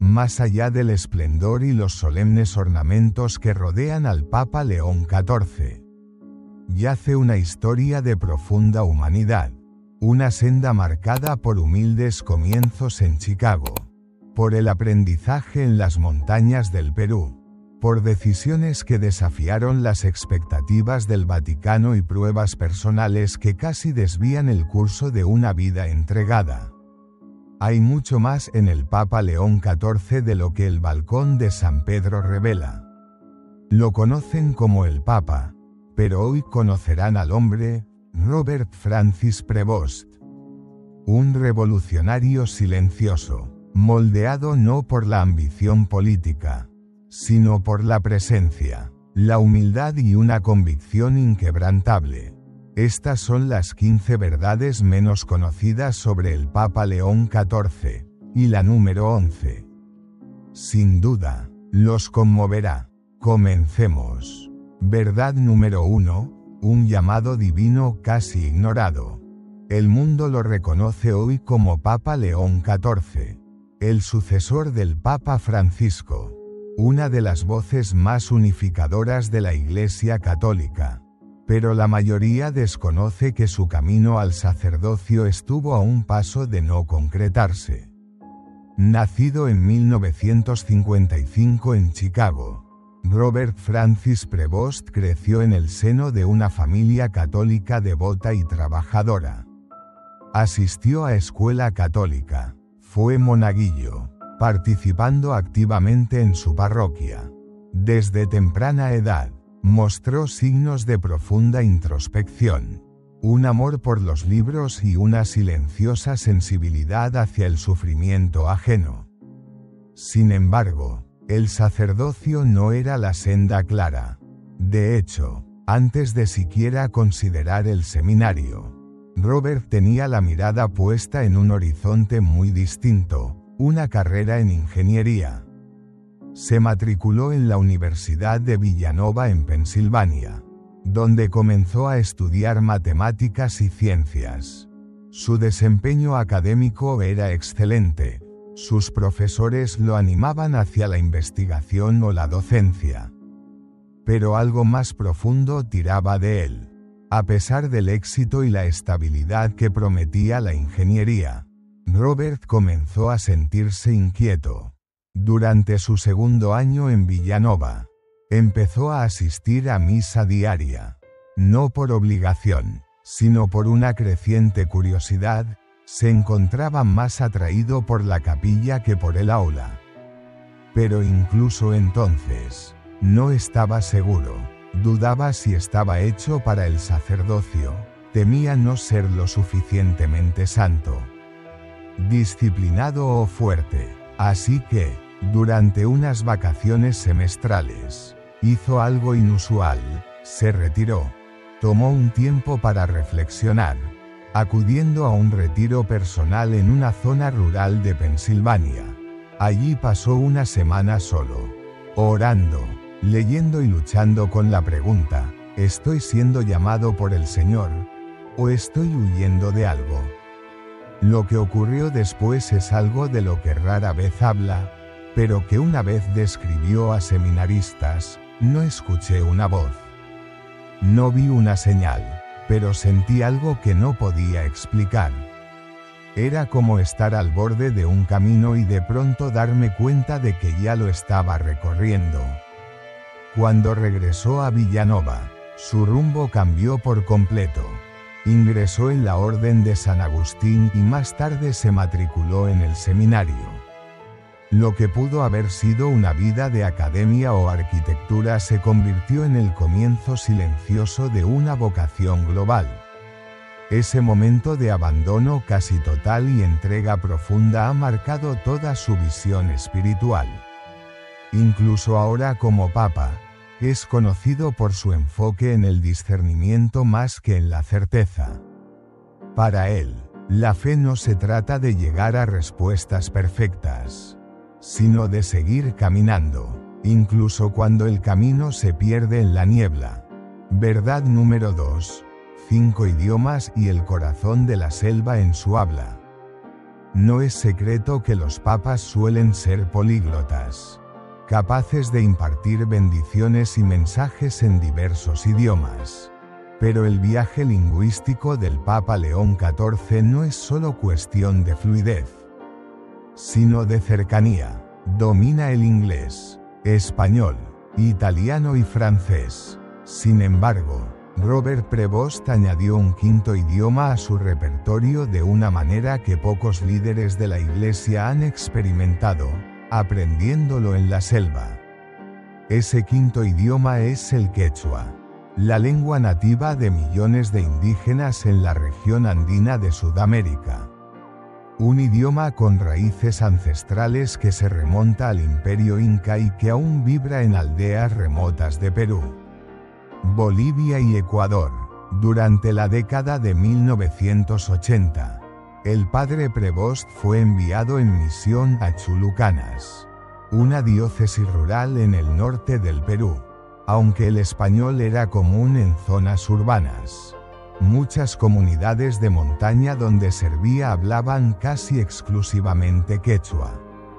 Más allá del esplendor y los solemnes ornamentos que rodean al Papa León XIV, yace una historia de profunda humanidad, una senda marcada por humildes comienzos en Chicago, por el aprendizaje en las montañas del Perú, por decisiones que desafiaron las expectativas del Vaticano y pruebas personales que casi desvían el curso de una vida entregada. Hay mucho más en el Papa León XIV de lo que el balcón de San Pedro revela. Lo conocen como el Papa, pero hoy conocerán al hombre, Robert Francis Prevost. Un revolucionario silencioso, moldeado no por la ambición política, sino por la presencia, la humildad y una convicción inquebrantable. Estas son las 15 verdades menos conocidas sobre el Papa León XIV, y la número 11. Sin duda, los conmoverá. Comencemos. Verdad número 1, un llamado divino casi ignorado. El mundo lo reconoce hoy como Papa León XIV, el sucesor del Papa Francisco, una de las voces más unificadoras de la Iglesia Católica. Pero la mayoría desconoce que su camino al sacerdocio estuvo a un paso de no concretarse. Nacido en 1955 en Chicago, Robert Francis Prevost creció en el seno de una familia católica devota y trabajadora. Asistió a escuela católica, fue monaguillo, participando activamente en su parroquia. Desde temprana edad, mostró signos de profunda introspección, un amor por los libros y una silenciosa sensibilidad hacia el sufrimiento ajeno. Sin embargo, el sacerdocio no era la senda clara. De hecho, antes de siquiera considerar el seminario, Robert tenía la mirada puesta en un horizonte muy distinto, una carrera en ingeniería. Se matriculó en la Universidad de Villanova en Pensilvania, donde comenzó a estudiar matemáticas y ciencias. Su desempeño académico era excelente, sus profesores lo animaban hacia la investigación o la docencia. Pero algo más profundo tiraba de él. A pesar del éxito y la estabilidad que prometía la ingeniería, Robert comenzó a sentirse inquieto. Durante su segundo año en Villanova, empezó a asistir a misa diaria. No por obligación, sino por una creciente curiosidad, se encontraba más atraído por la capilla que por el aula. Pero incluso entonces, no estaba seguro, dudaba si estaba hecho para el sacerdocio, temía no ser lo suficientemente santo, disciplinado o fuerte. Así que, durante unas vacaciones semestrales, hizo algo inusual, se retiró. Tomó un tiempo para reflexionar, acudiendo a un retiro personal en una zona rural de Pensilvania. Allí pasó una semana solo, orando, leyendo y luchando con la pregunta, ¿estoy siendo llamado por el Señor? ¿O estoy huyendo de algo? Lo que ocurrió después es algo de lo que rara vez habla, pero que una vez describió a seminaristas. No escuché una voz. No vi una señal, pero sentí algo que no podía explicar. Era como estar al borde de un camino y de pronto darme cuenta de que ya lo estaba recorriendo. Cuando regresó a Villanova, su rumbo cambió por completo. Ingresó en la Orden de San Agustín y más tarde se matriculó en el seminario. Lo que pudo haber sido una vida de academia o arquitectura se convirtió en el comienzo silencioso de una vocación global. Ese momento de abandono casi total y entrega profunda ha marcado toda su visión espiritual. Incluso ahora como Papa, es conocido por su enfoque en el discernimiento más que en la certeza. Para él, la fe no se trata de llegar a respuestas perfectas, sino de seguir caminando, incluso cuando el camino se pierde en la niebla. Verdad número 2. 5 idiomas y el corazón de la selva en su habla. No es secreto que los papas suelen ser políglotas, capaces de impartir bendiciones y mensajes en diversos idiomas. Pero el viaje lingüístico del Papa León XIV no es solo cuestión de fluidez, sino de cercanía. Domina el inglés, español, italiano y francés. Sin embargo, Robert Prevost añadió un quinto idioma a su repertorio de una manera que pocos líderes de la Iglesia han experimentado, aprendiéndolo en la selva. Ese quinto idioma es el quechua, la lengua nativa de millones de indígenas en la región andina de Sudamérica. Un idioma con raíces ancestrales que se remonta al Imperio Inca y que aún vibra en aldeas remotas de Perú, Bolivia y Ecuador. Durante la década de 1980, el padre Prevost fue enviado en misión a Chulucanas, una diócesis rural en el norte del Perú. Aunque el español era común en zonas urbanas, muchas comunidades de montaña donde servía hablaban casi exclusivamente quechua.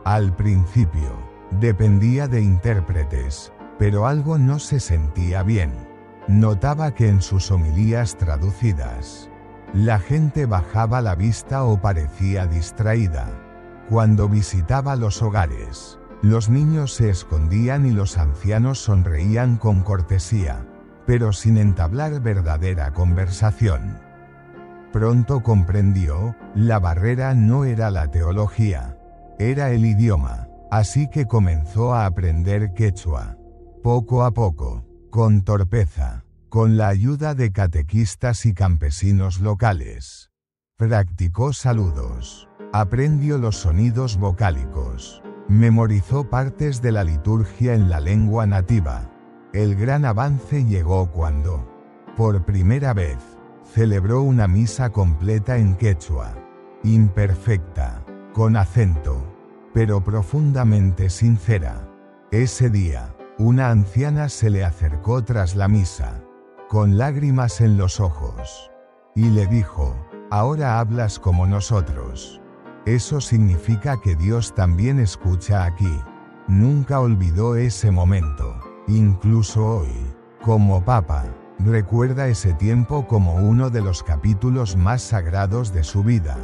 Al principio, dependía de intérpretes, pero algo no se sentía bien. Notaba que en sus homilías traducidas, la gente bajaba la vista o parecía distraída. Cuando visitaba los hogares, los niños se escondían y los ancianos sonreían con cortesía, pero sin entablar verdadera conversación. Pronto comprendió, la barrera no era la teología, era el idioma, así que comenzó a aprender quechua. Poco a poco, con torpeza, con la ayuda de catequistas y campesinos locales. Practicó saludos, aprendió los sonidos vocálicos, memorizó partes de la liturgia en la lengua nativa. El gran avance llegó cuando, por primera vez, celebró una misa completa en quechua, imperfecta, con acento, pero profundamente sincera. Ese día, una anciana se le acercó tras la misa, con lágrimas en los ojos, y le dijo: «Ahora hablas como nosotros. Eso significa que Dios también escucha aquí». Nunca olvidó ese momento. Incluso hoy, como papa, recuerda ese tiempo como uno de los capítulos más sagrados de su vida.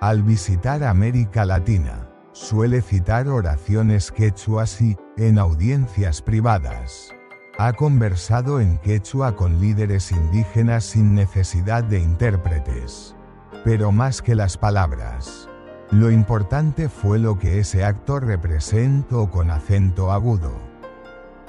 Al visitar América Latina, suele citar oraciones quechuas y, en audiencias privadas, ha conversado en quechua con líderes indígenas sin necesidad de intérpretes. Pero más que las palabras, lo importante fue lo que ese acto representó con acento agudo.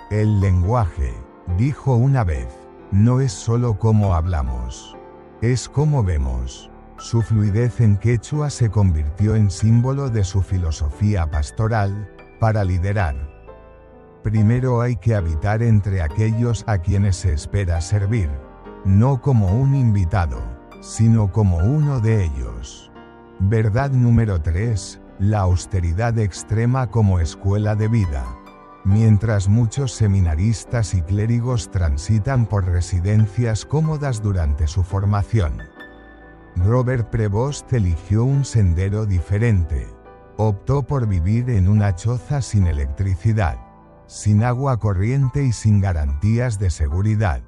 El lenguaje, dijo una vez, no es solo cómo hablamos, es cómo vemos. Su fluidez en quechua se convirtió en símbolo de su filosofía pastoral. Para liderar, primero hay que habitar entre aquellos a quienes se espera servir, no como un invitado, sino como uno de ellos. Verdad número 3, la austeridad extrema como escuela de vida. Mientras muchos seminaristas y clérigos transitan por residencias cómodas durante su formación, Robert Prevost eligió un sendero diferente. Optó por vivir en una choza sin electricidad, sin agua corriente y sin garantías de seguridad.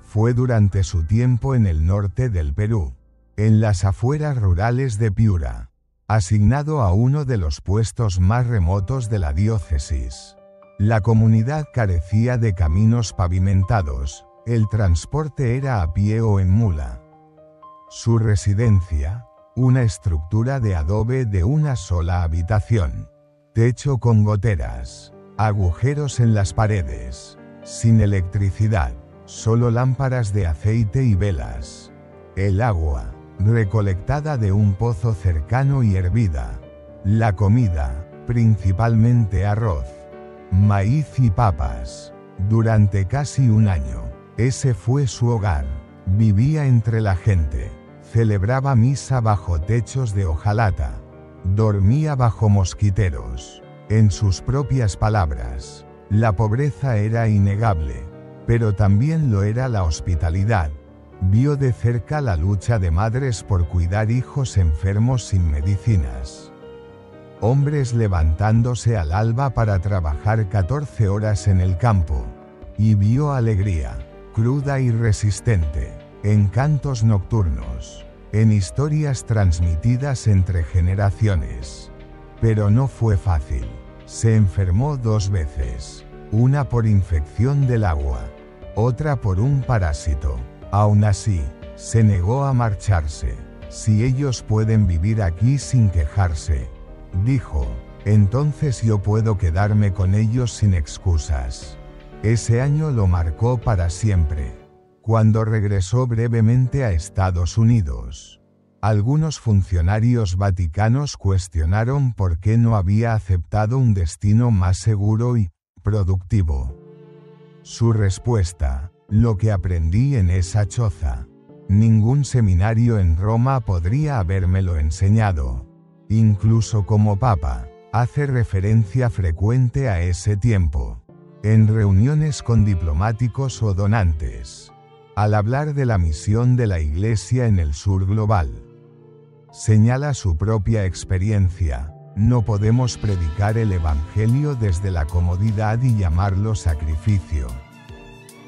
Fue durante su tiempo en el norte del Perú, en las afueras rurales de Piura, asignado a uno de los puestos más remotos de la diócesis. La comunidad carecía de caminos pavimentados, el transporte era a pie o en mula. Su residencia, una estructura de adobe de una sola habitación, techo con goteras, agujeros en las paredes, sin electricidad, solo lámparas de aceite y velas. El agua, recolectada de un pozo cercano y hervida. La comida, principalmente arroz, maíz y papas. Durante casi un año, ese fue su hogar. Vivía entre la gente, celebraba misa bajo techos de hojalata, dormía bajo mosquiteros. En sus propias palabras, la pobreza era innegable, pero también lo era la hospitalidad. Vio de cerca la lucha de madres por cuidar hijos enfermos sin medicinas. Hombres levantándose al alba para trabajar 14 horas en el campo. Y vio alegría, cruda y resistente, en cantos nocturnos, en historias transmitidas entre generaciones. Pero no fue fácil. Se enfermó 2 veces, una por infección del agua, otra por un parásito. Aún así, se negó a marcharse. Si ellos pueden vivir aquí sin quejarse, dijo, entonces yo puedo quedarme con ellos sin excusas. Ese año lo marcó para siempre. Cuando regresó brevemente a Estados Unidos, algunos funcionarios vaticanos cuestionaron por qué no había aceptado un destino más seguro y productivo. Su respuesta: lo que aprendí en esa choza. Ningún seminario en Roma podría habérmelo enseñado. Incluso como papa, hace referencia frecuente a ese tiempo, en reuniones con diplomáticos o donantes, al hablar de la misión de la Iglesia en el sur global. Señala su propia experiencia: no podemos predicar el Evangelio desde la comodidad y llamarlo sacrificio.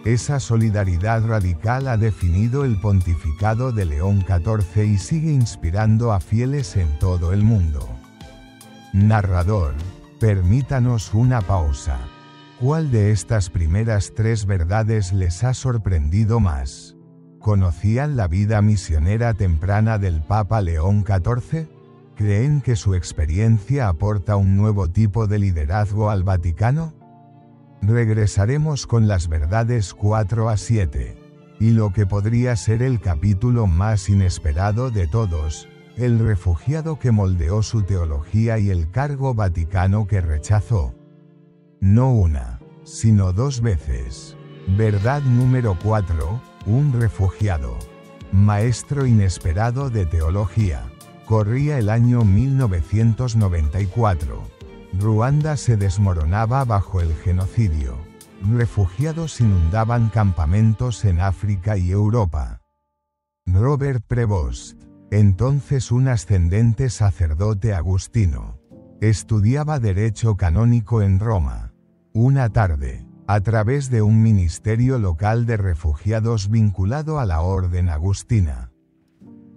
Esa solidaridad radical ha definido el pontificado de León XIV y sigue inspirando a fieles en todo el mundo. Narrador, permítanos una pausa. ¿Cuál de estas primeras 3 verdades les ha sorprendido más? ¿Conocían la vida misionera temprana del Papa León XIV? ¿Creen que su experiencia aporta un nuevo tipo de liderazgo al Vaticano? Regresaremos con las verdades 4 a 7, y lo que podría ser el capítulo más inesperado de todos, el refugiado que moldeó su teología y el cargo vaticano que rechazó. No una, sino 2 veces. Verdad número 4, un refugiado. Maestro inesperado de teología. Corría el año 1994. Ruanda se desmoronaba bajo el genocidio. Refugiados inundaban campamentos en África y Europa. Robert Prevost, entonces un ascendente sacerdote agustino, estudiaba derecho canónico en Roma. Una tarde, a través de un ministerio local de refugiados vinculado a la orden agustina,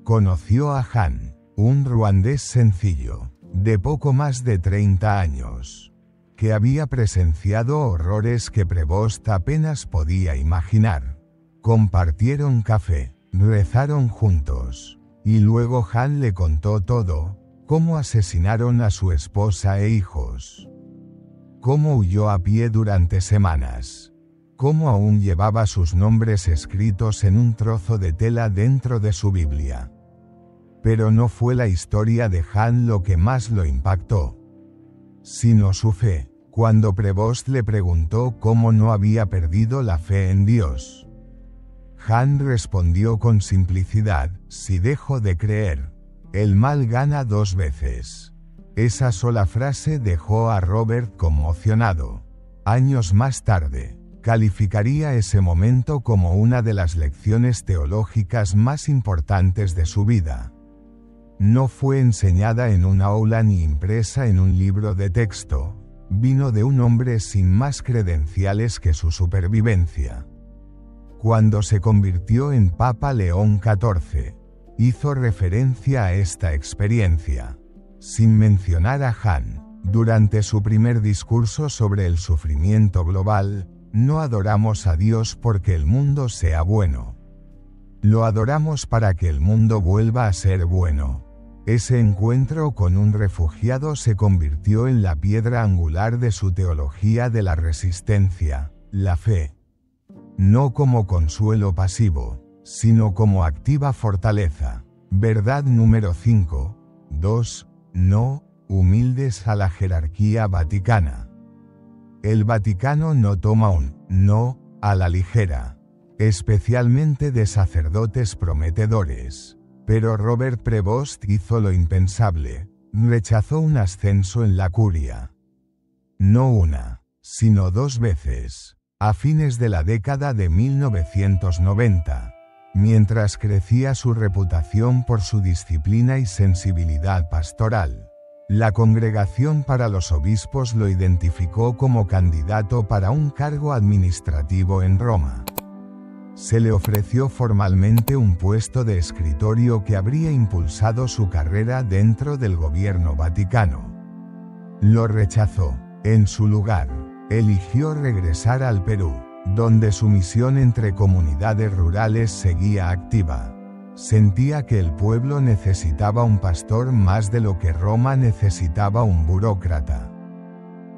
conoció a Han, un ruandés sencillo, de poco más de 30 años, que había presenciado horrores que Prevost apenas podía imaginar. Compartieron café, rezaron juntos, y luego Han le contó todo: cómo asesinaron a su esposa e hijos, cómo huyó a pie durante semanas, cómo aún llevaba sus nombres escritos en un trozo de tela dentro de su Biblia. Pero no fue la historia de Han lo que más lo impactó, sino su fe. Cuando Prevost le preguntó cómo no había perdido la fe en Dios, Han respondió con simplicidad: si dejo de creer, el mal gana 2 veces. Esa sola frase dejó a Robert conmocionado. Años más tarde, calificaría ese momento como una de las lecciones teológicas más importantes de su vida. No fue enseñada en un aula ni impresa en un libro de texto, vino de un hombre sin más credenciales que su supervivencia. Cuando se convirtió en Papa León XIV, hizo referencia a esta experiencia, sin mencionar a Han. Durante su primer discurso sobre el sufrimiento global: no adoramos a Dios porque el mundo sea bueno. Lo adoramos para que el mundo vuelva a ser bueno. Ese encuentro con un refugiado se convirtió en la piedra angular de su teología de la resistencia, la fe. No como consuelo pasivo, sino como activa fortaleza. Verdad número 5. 2. No, humildes a la jerarquía vaticana. El Vaticano no toma un no a la ligera, especialmente de sacerdotes prometedores. Pero Robert Prevost hizo lo impensable: rechazó un ascenso en la curia. No una, sino 2 veces. A fines de la década de 1990, Mientras crecía su reputación por su disciplina y sensibilidad pastoral, la Congregación para los Obispos lo identificó como candidato para un cargo administrativo en Roma. Se le ofreció formalmente un puesto de escritorio que habría impulsado su carrera dentro del gobierno vaticano. Lo rechazó. En su lugar, eligió regresar al Perú, donde su misión entre comunidades rurales seguía activa. Sentía que el pueblo necesitaba un pastor más de lo que Roma necesitaba un burócrata.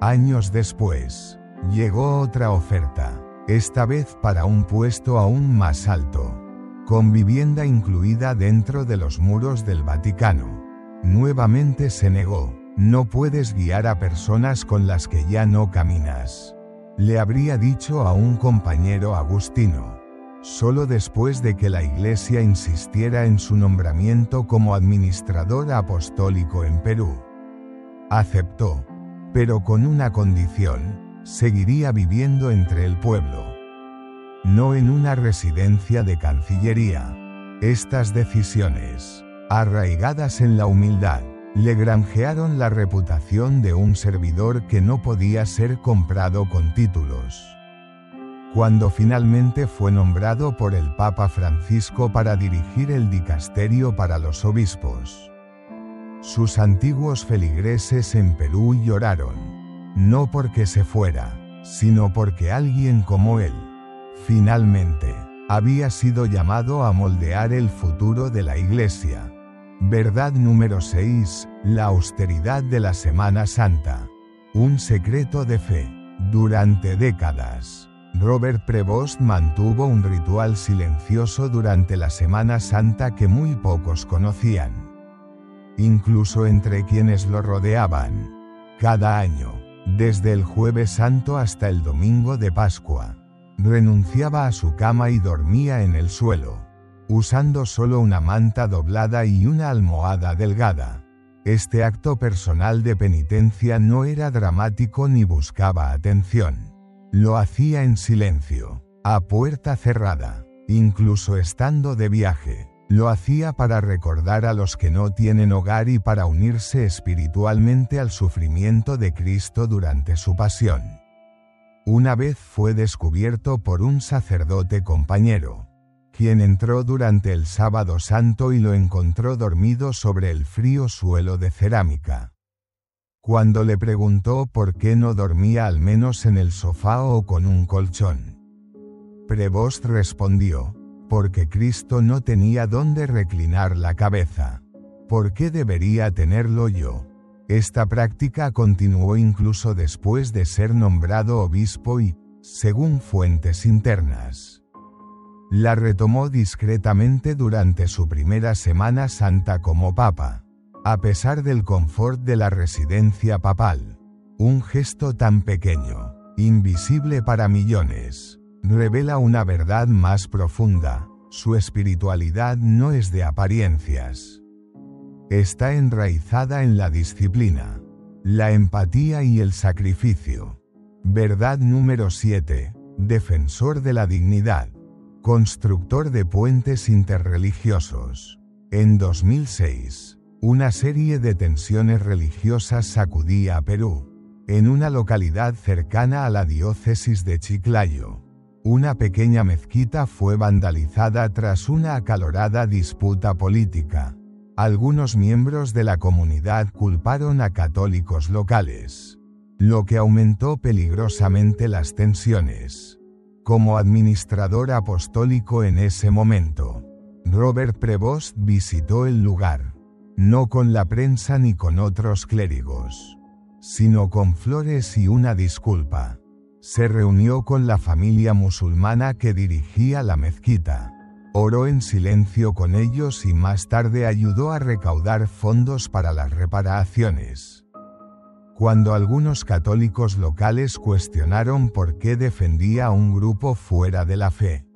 Años después, llegó otra oferta, esta vez para un puesto aún más alto, con vivienda incluida dentro de los muros del Vaticano. Nuevamente se negó. No puedes guiar a personas con las que ya no caminas, le habría dicho a un compañero agustino, solo después de que la Iglesia insistiera en su nombramiento como administrador apostólico en Perú. Aceptó, pero con una condición: seguiría viviendo entre el pueblo, no en una residencia de Cancillería. Estas decisiones, arraigadas en la humildad, le granjearon la reputación de un servidor que no podía ser comprado con títulos. Cuando finalmente fue nombrado por el Papa Francisco para dirigir el dicasterio para los obispos, sus antiguos feligreses en Perú lloraron, no porque se fuera, sino porque alguien como él, finalmente, había sido llamado a moldear el futuro de la Iglesia. Verdad número 6. La austeridad de la Semana Santa. Un secreto de fe. Durante décadas, Robert Prevost mantuvo un ritual silencioso durante la Semana Santa que muy pocos conocían, incluso entre quienes lo rodeaban. Cada año, desde el Jueves Santo hasta el Domingo de Pascua, renunciaba a su cama y dormía en el suelo, usando solo una manta doblada y una almohada delgada. Este acto personal de penitencia no era dramático ni buscaba atención. Lo hacía en silencio, a puerta cerrada, incluso estando de viaje. Lo hacía para recordar a los que no tienen hogar y para unirse espiritualmente al sufrimiento de Cristo durante su pasión. Una vez fue descubierto por un sacerdote compañero, quien entró durante el Sábado Santo y lo encontró dormido sobre el frío suelo de cerámica. Cuando le preguntó por qué no dormía al menos en el sofá o con un colchón, Prevost respondió: porque Cristo no tenía dónde reclinar la cabeza. ¿Por qué debería tenerlo yo? Esta práctica continuó incluso después de ser nombrado obispo y, según fuentes internas, la retomó discretamente durante su primera Semana Santa como papa, a pesar del confort de la residencia papal. Un gesto tan pequeño, invisible para millones, revela una verdad más profunda: su espiritualidad no es de apariencias. Está enraizada en la disciplina, la empatía y el sacrificio. Verdad número 7. Defensor de la dignidad. Constructor de puentes interreligiosos. En 2006, una serie de tensiones religiosas sacudía a Perú. En una localidad cercana a la diócesis de Chiclayo, una pequeña mezquita fue vandalizada tras una acalorada disputa política. Algunos miembros de la comunidad culparon a católicos locales, lo que aumentó peligrosamente las tensiones. Como administrador apostólico en ese momento, Robert Prevost visitó el lugar, no con la prensa ni con otros clérigos, sino con flores y una disculpa. Se reunió con la familia musulmana que dirigía la mezquita, oró en silencio con ellos y más tarde ayudó a recaudar fondos para las reparaciones. Cuando algunos católicos locales cuestionaron por qué defendía a un grupo fuera de la fe,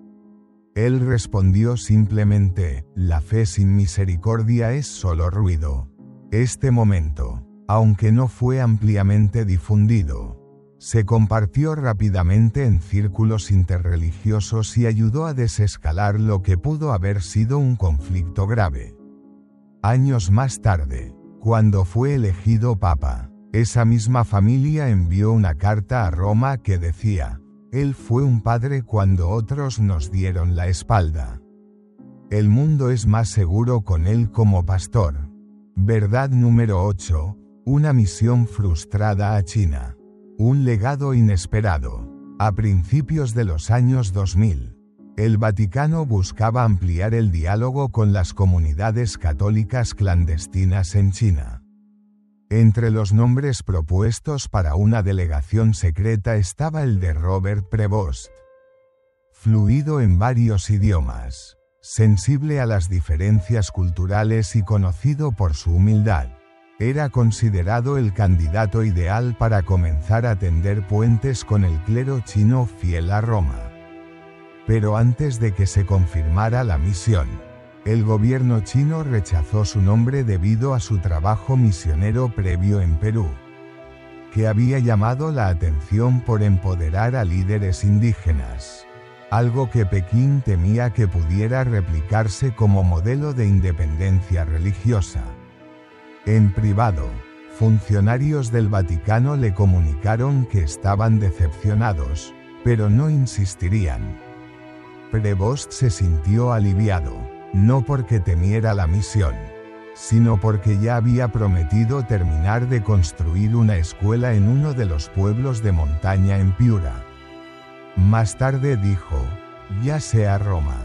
él respondió simplemente: la fe sin misericordia es solo ruido. Este momento, aunque no fue ampliamente difundido, Se compartió rápidamente en círculos interreligiosos y ayudó a desescalar lo que pudo haber sido un conflicto grave. Años más tarde, cuando fue elegido papa, esa misma familia envió una carta a Roma que decía: «Él fue un padre cuando otros nos dieron la espalda. El mundo es más seguro con él como pastor». Verdad número 8. Una misión frustrada a China. Un legado inesperado. A principios de los años 2000, el Vaticano buscaba ampliar el diálogo con las comunidades católicas clandestinas en China. Entre los nombres propuestos para una delegación secreta estaba el de Robert Prevost. Fluido en varios idiomas, sensible a las diferencias culturales y conocido por su humildad, era considerado el candidato ideal para comenzar a tender puentes con el clero chino fiel a Roma. Pero antes de que se confirmara la misión, el gobierno chino rechazó su nombre debido a su trabajo misionero previo en Perú, que había llamado la atención por empoderar a líderes indígenas, algo que Pekín temía que pudiera replicarse como modelo de independencia religiosa. En privado, funcionarios del Vaticano le comunicaron que estaban decepcionados, pero no insistirían. Prevost se sintió aliviado, no porque temiera la misión, sino porque ya había prometido terminar de construir una escuela en uno de los pueblos de montaña en Piura. Más tarde dijo: «Ya sea Roma,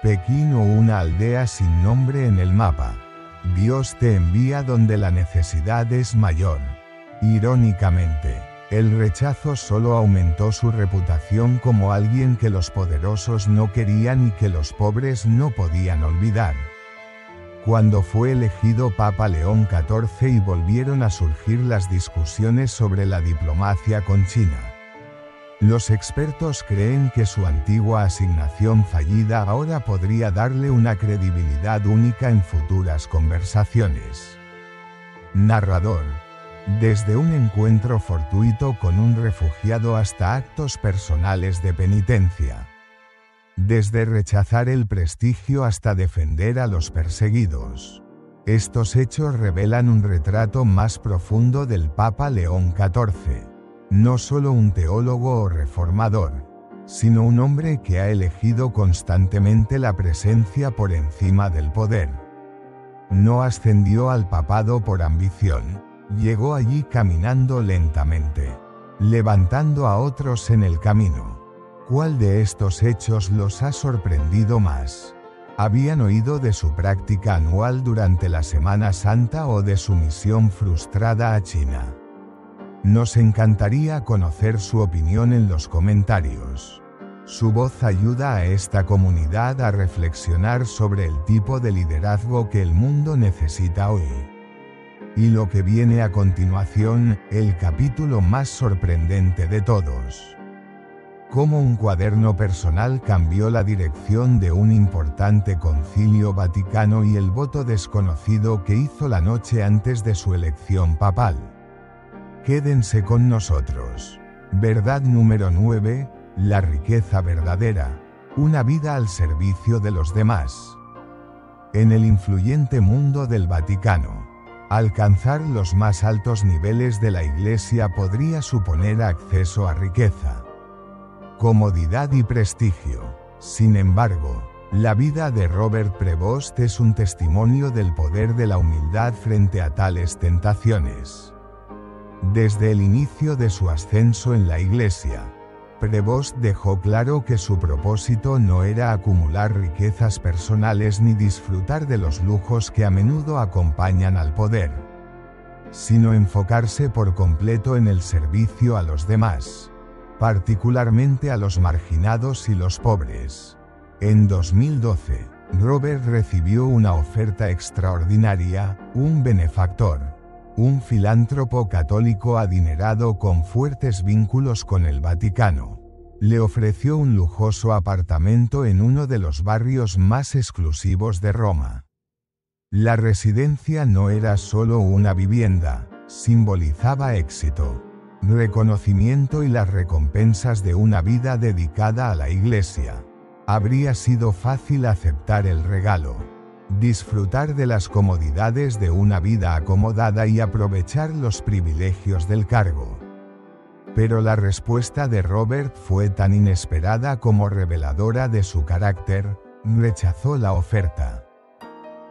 Pekín o una aldea sin nombre en el mapa, Dios te envía donde la necesidad es mayor». Irónicamente, el rechazo solo aumentó su reputación como alguien que los poderosos no querían y que los pobres no podían olvidar. Cuando fue elegido Papa León XIV y volvieron a surgir las discusiones sobre la diplomacia con China, los expertos creen que su antigua asignación fallida ahora podría darle una credibilidad única en futuras conversaciones. Narrador. Desde un encuentro fortuito con un refugiado hasta actos personales de penitencia. Desde rechazar el prestigio hasta defender a los perseguidos. Estos hechos revelan un retrato más profundo del Papa León XIV. No solo un teólogo o reformador, sino un hombre que ha elegido constantemente la presencia por encima del poder. No ascendió al papado por ambición, llegó allí caminando lentamente, levantando a otros en el camino. ¿Cuál de estos hechos los ha sorprendido más? ¿Habían oído de su práctica anual durante la Semana Santa o de su misión frustrada a China? Nos encantaría conocer su opinión en los comentarios. Su voz ayuda a esta comunidad a reflexionar sobre el tipo de liderazgo que el mundo necesita hoy. Y lo que viene a continuación, el capítulo más sorprendente de todos. Cómo un cuaderno personal cambió la dirección de un importante concilio vaticano y el voto desconocido que hizo la noche antes de su elección papal. Quédense con nosotros. Verdad número 9. La riqueza verdadera. Una vida al servicio de los demás. En el influyente mundo del Vaticano, alcanzar los más altos niveles de la Iglesia podría suponer acceso a riqueza, comodidad y prestigio. Sin embargo, la vida de Robert Prevost es un testimonio del poder de la humildad frente a tales tentaciones. Desde el inicio de su ascenso en la Iglesia, Prevost dejó claro que su propósito no era acumular riquezas personales ni disfrutar de los lujos que a menudo acompañan al poder, sino enfocarse por completo en el servicio a los demás, particularmente a los marginados y los pobres. En 2012, Robert recibió una oferta extraordinaria, un benefactor, un filántropo católico adinerado con fuertes vínculos con el Vaticano, le ofreció un lujoso apartamento en uno de los barrios más exclusivos de Roma. La residencia no era solo una vivienda, simbolizaba éxito. reconocimiento y las recompensas de una vida dedicada a la Iglesia. Habría sido fácil aceptar el regalo, disfrutar de las comodidades de una vida acomodada y aprovechar los privilegios del cargo. Pero la respuesta de Robert fue tan inesperada como reveladora de su carácter. Rechazó la oferta.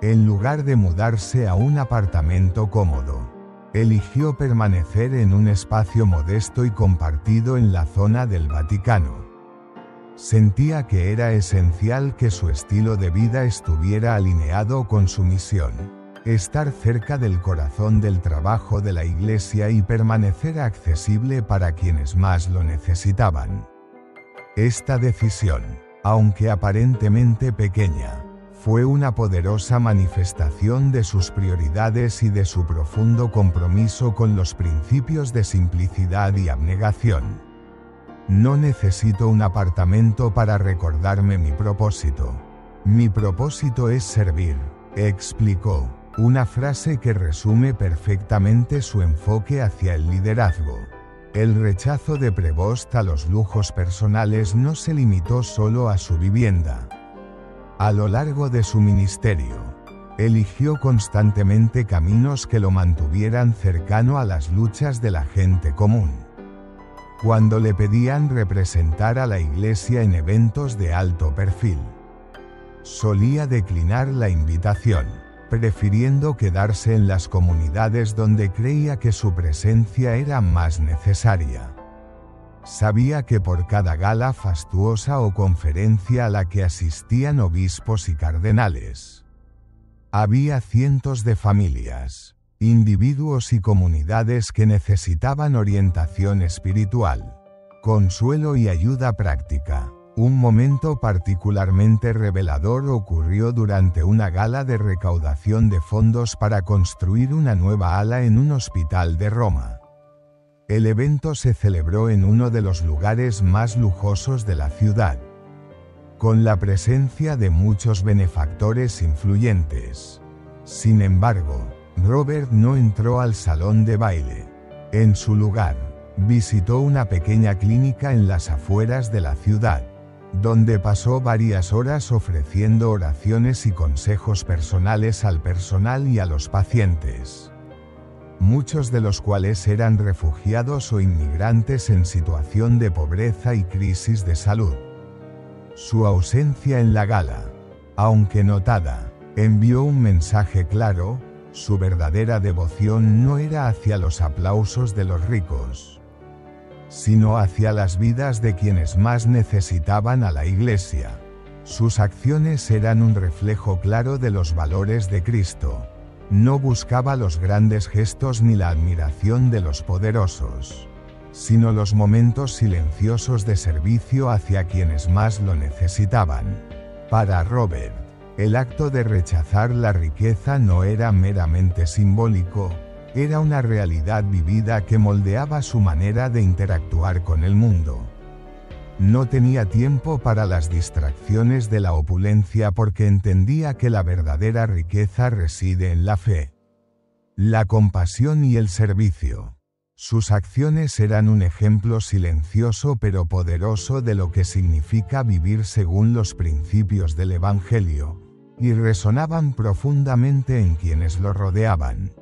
En lugar de mudarse a un apartamento cómodo, eligió permanecer en un espacio modesto y compartido en la zona del Vaticano. Sentía que era esencial que su estilo de vida estuviera alineado con su misión, estar cerca del corazón del trabajo de la Iglesia y permanecer accesible para quienes más lo necesitaban. Esta decisión, aunque aparentemente pequeña, fue una poderosa manifestación de sus prioridades y de su profundo compromiso con los principios de simplicidad y abnegación. No necesito un apartamento para recordarme mi propósito. Mi propósito es servir, explicó, una frase que resume perfectamente su enfoque hacia el liderazgo. El rechazo de Prevost a los lujos personales no se limitó solo a su vivienda. A lo largo de su ministerio, eligió constantemente caminos que lo mantuvieran cercano a las luchas de la gente común. Cuando le pedían representar a la Iglesia en eventos de alto perfil, solía declinar la invitación, prefiriendo quedarse en las comunidades donde creía que su presencia era más necesaria. Sabía que por cada gala fastuosa o conferencia a la que asistían obispos y cardenales, había cientos de familias, individuos y comunidades que necesitaban orientación espiritual, consuelo y ayuda práctica. Un momento particularmente revelador ocurrió durante una gala de recaudación de fondos para construir una nueva ala en un hospital de Roma. El evento se celebró en uno de los lugares más lujosos de la ciudad, con la presencia de muchos benefactores influyentes. Sin embargo, Robert no entró al salón de baile. En su lugar, visitó una pequeña clínica en las afueras de la ciudad, donde pasó varias horas ofreciendo oraciones y consejos personales al personal y a los pacientes, muchos de los cuales eran refugiados o inmigrantes en situación de pobreza y crisis de salud. Su ausencia en la gala, aunque notada, envió un mensaje claro: su verdadera devoción no era hacia los aplausos de los ricos, sino hacia las vidas de quienes más necesitaban a la Iglesia. Sus acciones eran un reflejo claro de los valores de Cristo. No buscaba los grandes gestos ni la admiración de los poderosos, sino los momentos silenciosos de servicio hacia quienes más lo necesitaban. Para Robert, el acto de rechazar la riqueza no era meramente simbólico, era una realidad vivida que moldeaba su manera de interactuar con el mundo. No tenía tiempo para las distracciones de la opulencia porque entendía que la verdadera riqueza reside en la fe, la compasión y el servicio. Sus acciones eran un ejemplo silencioso pero poderoso de lo que significa vivir según los principios del Evangelio, y resonaban profundamente en quienes lo rodeaban.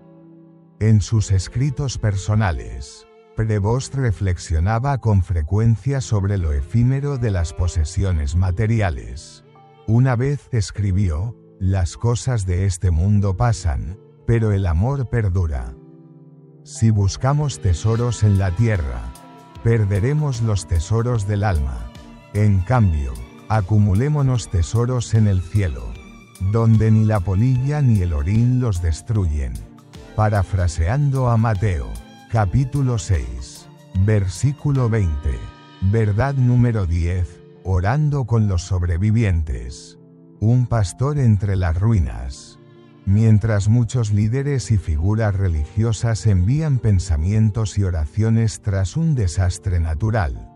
En sus escritos personales, Prevost reflexionaba con frecuencia sobre lo efímero de las posesiones materiales. Una vez escribió: «Las cosas de este mundo pasan, pero el amor perdura. Si buscamos tesoros en la tierra, perderemos los tesoros del alma. En cambio, acumulémonos tesoros en el cielo, donde ni la polilla ni el orín los destruyen». Parafraseando a Mateo, capítulo 6, versículo 20. Verdad número 10, orando con los sobrevivientes. Un pastor entre las ruinas. Mientras muchos líderes y figuras religiosas envían pensamientos y oraciones tras un desastre natural,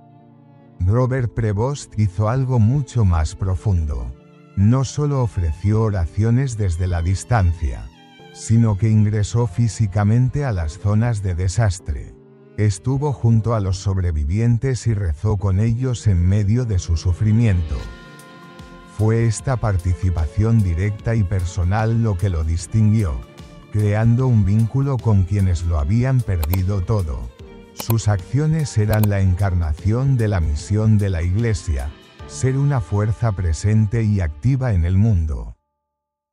Robert Prevost hizo algo mucho más profundo. No solo ofreció oraciones desde la distancia, sino que ingresó físicamente a las zonas de desastre. Estuvo junto a los sobrevivientes y rezó con ellos en medio de su sufrimiento. Fue esta participación directa y personal lo que lo distinguió, creando un vínculo con quienes lo habían perdido todo. Sus acciones eran la encarnación de la misión de la Iglesia, ser una fuerza presente y activa en el mundo.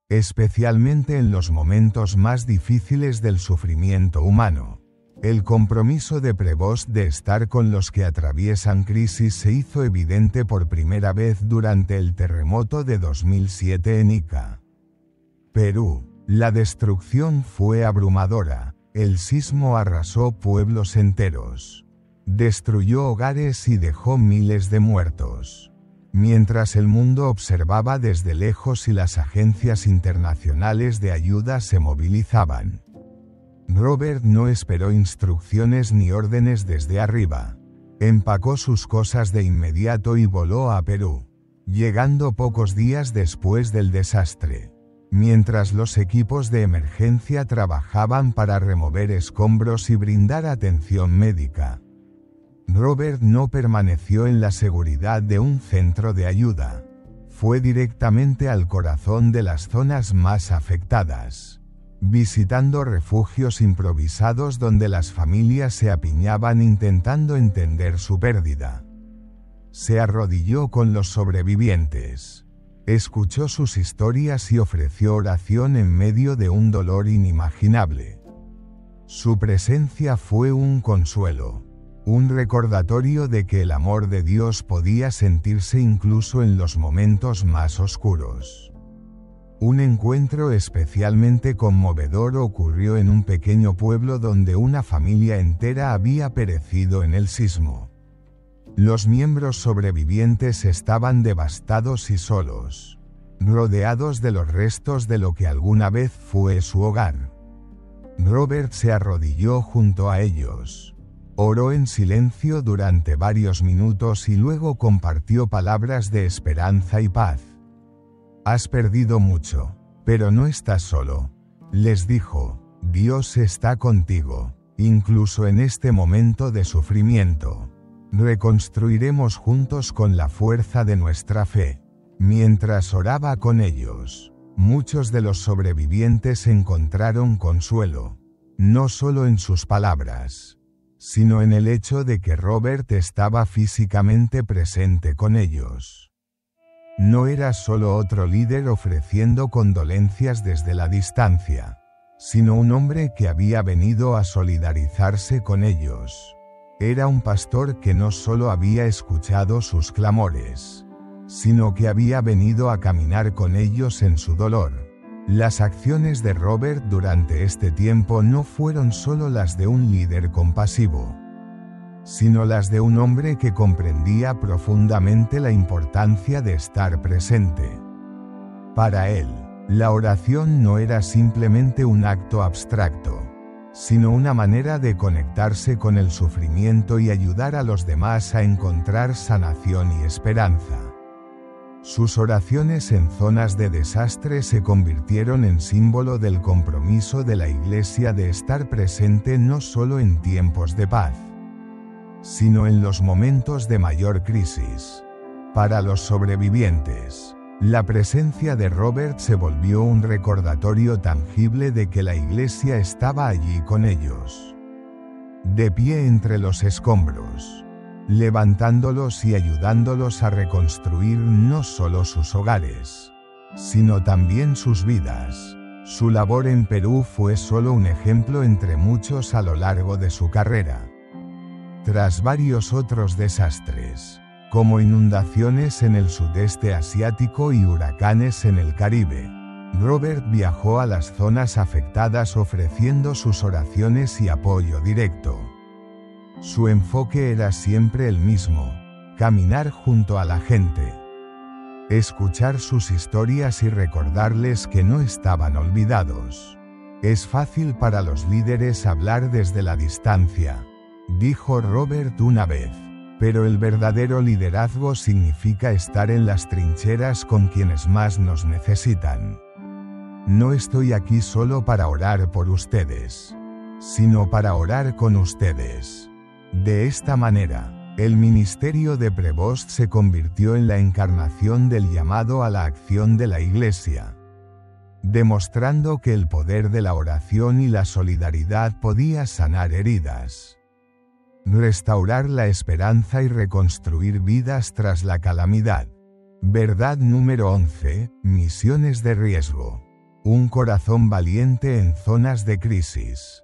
Especialmente en los momentos más difíciles del sufrimiento humano. El compromiso de Prevost de estar con los que atraviesan crisis se hizo evidente por primera vez durante el terremoto de 2007 en Ica, Perú. La destrucción fue abrumadora. El sismo arrasó pueblos enteros. Destruyó hogares y dejó miles de muertos. Mientras el mundo observaba desde lejos y las agencias internacionales de ayuda se movilizaban, Robert no esperó instrucciones ni órdenes desde arriba. Empacó sus cosas de inmediato y voló a Perú, llegando pocos días después del desastre. Mientras los equipos de emergencia trabajaban para remover escombros y brindar atención médica, Robert no permaneció en la seguridad de un centro de ayuda. Fue directamente al corazón de las zonas más afectadas, visitando refugios improvisados donde las familias se apiñaban intentando entender su pérdida. Se arrodilló con los sobrevivientes, escuchó sus historias y ofreció oración en medio de un dolor inimaginable. Su presencia fue un consuelo, un recordatorio de que el amor de Dios podía sentirse incluso en los momentos más oscuros. Un encuentro especialmente conmovedor ocurrió en un pequeño pueblo donde una familia entera había perecido en el sismo. Los miembros sobrevivientes estaban devastados y solos, rodeados de los restos de lo que alguna vez fue su hogar. Robert se arrodilló junto a ellos, oró en silencio durante varios minutos y luego compartió palabras de esperanza y paz. «Has perdido mucho, pero no estás solo», les dijo. «Dios está contigo, incluso en este momento de sufrimiento. Reconstruiremos juntos con la fuerza de nuestra fe». Mientras oraba con ellos, muchos de los sobrevivientes encontraron consuelo, no solo en sus palabras, sino en el hecho de que Robert estaba físicamente presente con ellos. No era solo otro líder ofreciendo condolencias desde la distancia, sino un hombre que había venido a solidarizarse con ellos. Era un pastor que no solo había escuchado sus clamores, sino que había venido a caminar con ellos en su dolor. Las acciones de Robert durante este tiempo no fueron solo las de un líder compasivo, sino las de un hombre que comprendía profundamente la importancia de estar presente. Para él, la oración no era simplemente un acto abstracto, sino una manera de conectarse con el sufrimiento y ayudar a los demás a encontrar sanación y esperanza. Sus oraciones en zonas de desastre se convirtieron en símbolo del compromiso de la Iglesia de estar presente no solo en tiempos de paz, sino en los momentos de mayor crisis. Para los sobrevivientes, la presencia de Robert se volvió un recordatorio tangible de que la Iglesia estaba allí con ellos, de pie entre los escombros, levantándolos y ayudándolos a reconstruir no solo sus hogares, sino también sus vidas. Su labor en Perú fue solo un ejemplo entre muchos a lo largo de su carrera. Tras varios otros desastres, como inundaciones en el sudeste asiático y huracanes en el Caribe, Robert viajó a las zonas afectadas ofreciendo sus oraciones y apoyo directo. Su enfoque era siempre el mismo: caminar junto a la gente, escuchar sus historias y recordarles que no estaban olvidados. Es fácil para los líderes hablar desde la distancia, dijo Robert una vez, pero el verdadero liderazgo significa estar en las trincheras con quienes más nos necesitan. No estoy aquí solo para orar por ustedes, sino para orar con ustedes. De esta manera, el ministerio de Prevost se convirtió en la encarnación del llamado a la acción de la Iglesia, demostrando que el poder de la oración y la solidaridad podía sanar heridas, restaurar la esperanza y reconstruir vidas tras la calamidad. Verdad número 11. Misiones de riesgo. Un corazón valiente en zonas de crisis.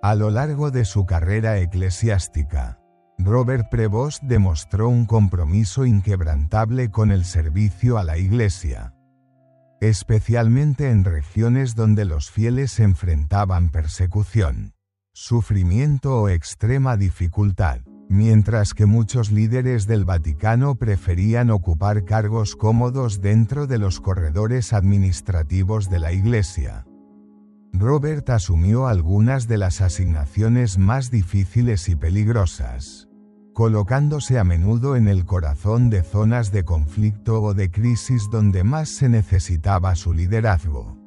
A lo largo de su carrera eclesiástica, Robert Prevost demostró un compromiso inquebrantable con el servicio a la Iglesia, especialmente en regiones donde los fieles enfrentaban persecución, sufrimiento o extrema dificultad, mientras que muchos líderes del Vaticano preferían ocupar cargos cómodos dentro de los corredores administrativos de la Iglesia. Robert asumió algunas de las asignaciones más difíciles y peligrosas, colocándose a menudo en el corazón de zonas de conflicto o de crisis donde más se necesitaba su liderazgo.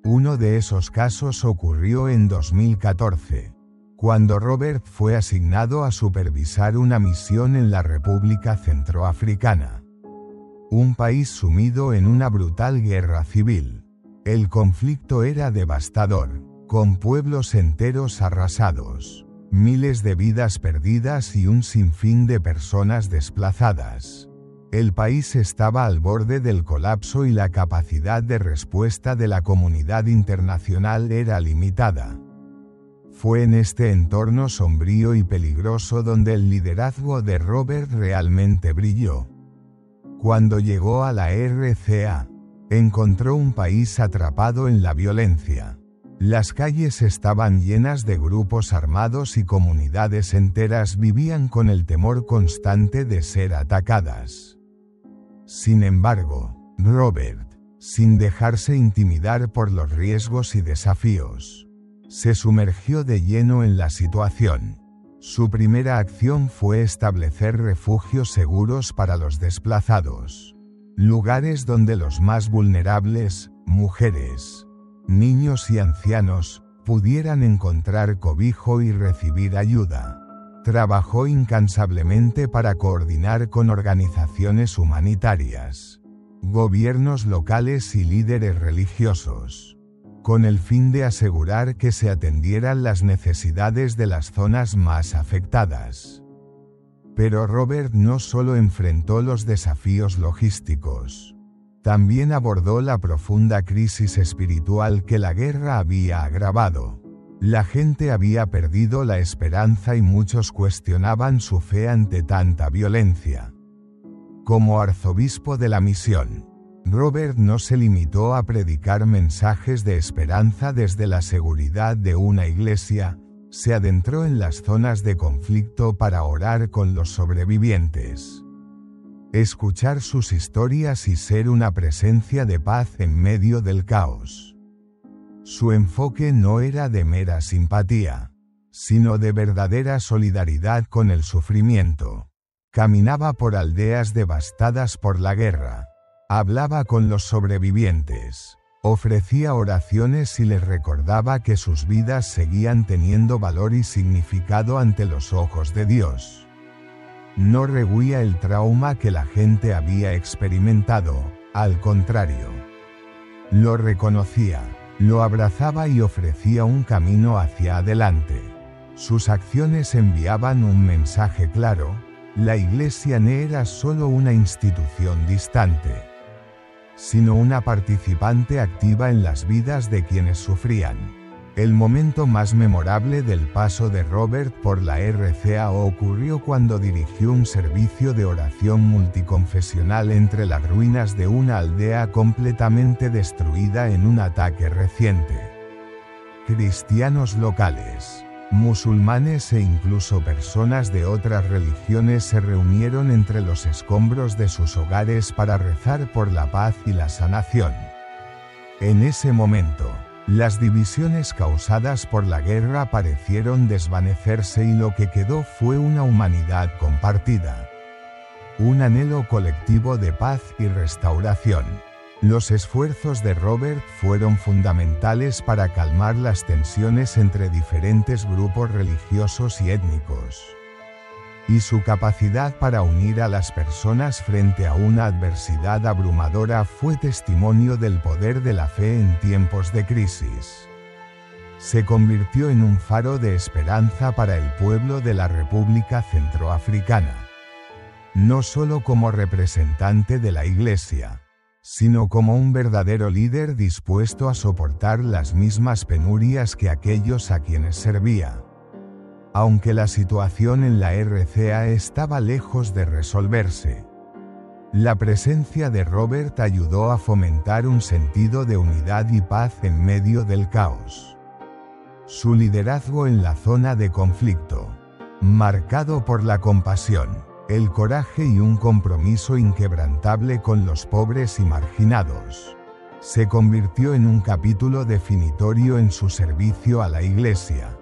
Uno de esos casos ocurrió en 2014, cuando Robert fue asignado a supervisar una misión en la República Centroafricana, un país sumido en una brutal guerra civil. El conflicto era devastador, con pueblos enteros arrasados, miles de vidas perdidas y un sinfín de personas desplazadas. El país estaba al borde del colapso y la capacidad de respuesta de la comunidad internacional era limitada. Fue en este entorno sombrío y peligroso donde el liderazgo de Robert realmente brilló. Cuando llegó a la RCA, encontró un país atrapado en la violencia. Las calles estaban llenas de grupos armados y comunidades enteras vivían con el temor constante de ser atacadas. Sin embargo, Robert, sin dejarse intimidar por los riesgos y desafíos, se sumergió de lleno en la situación. Su primera acción fue establecer refugios seguros para los desplazados, lugares donde los más vulnerables, mujeres, niños y ancianos, pudieran encontrar cobijo y recibir ayuda. Trabajó incansablemente para coordinar con organizaciones humanitarias, gobiernos locales y líderes religiosos, con el fin de asegurar que se atendieran las necesidades de las zonas más afectadas. Pero Robert no solo enfrentó los desafíos logísticos, también abordó la profunda crisis espiritual que la guerra había agravado. La gente había perdido la esperanza y muchos cuestionaban su fe ante tanta violencia. Como arzobispo de la misión, Robert no se limitó a predicar mensajes de esperanza desde la seguridad de una iglesia, se adentró en las zonas de conflicto para orar con los sobrevivientes, escuchar sus historias y ser una presencia de paz en medio del caos. Su enfoque no era de mera simpatía, sino de verdadera solidaridad con el sufrimiento. Caminaba por aldeas devastadas por la guerra, hablaba con los sobrevivientes, ofrecía oraciones y les recordaba que sus vidas seguían teniendo valor y significado ante los ojos de Dios. No rehuía el trauma que la gente había experimentado, al contrario. Lo reconocía, lo abrazaba y ofrecía un camino hacia adelante. Sus acciones enviaban un mensaje claro: la Iglesia no era solo una institución distante, sino una participante activa en las vidas de quienes sufrían. El momento más memorable del paso de Robert por la RCA ocurrió cuando dirigió un servicio de oración multiconfesional entre las ruinas de una aldea completamente destruida en un ataque reciente. Cristianos locales, musulmanes e incluso personas de otras religiones se reunieron entre los escombros de sus hogares para rezar por la paz y la sanación. En ese momento, las divisiones causadas por la guerra parecieron desvanecerse y lo que quedó fue una humanidad compartida, un anhelo colectivo de paz y restauración. Los esfuerzos de Robert fueron fundamentales para calmar las tensiones entre diferentes grupos religiosos y étnicos, y su capacidad para unir a las personas frente a una adversidad abrumadora fue testimonio del poder de la fe en tiempos de crisis. Se convirtió en un faro de esperanza para el pueblo de la República Centroafricana. No solo como representante de la Iglesia, sino como un verdadero líder dispuesto a soportar las mismas penurias que aquellos a quienes servía. Aunque la situación en la RCA estaba lejos de resolverse, la presencia de Robert ayudó a fomentar un sentido de unidad y paz en medio del caos. Su liderazgo en la zona de conflicto, marcado por la compasión, el coraje y un compromiso inquebrantable con los pobres y marginados, se convirtió en un capítulo definitorio en su servicio a la Iglesia.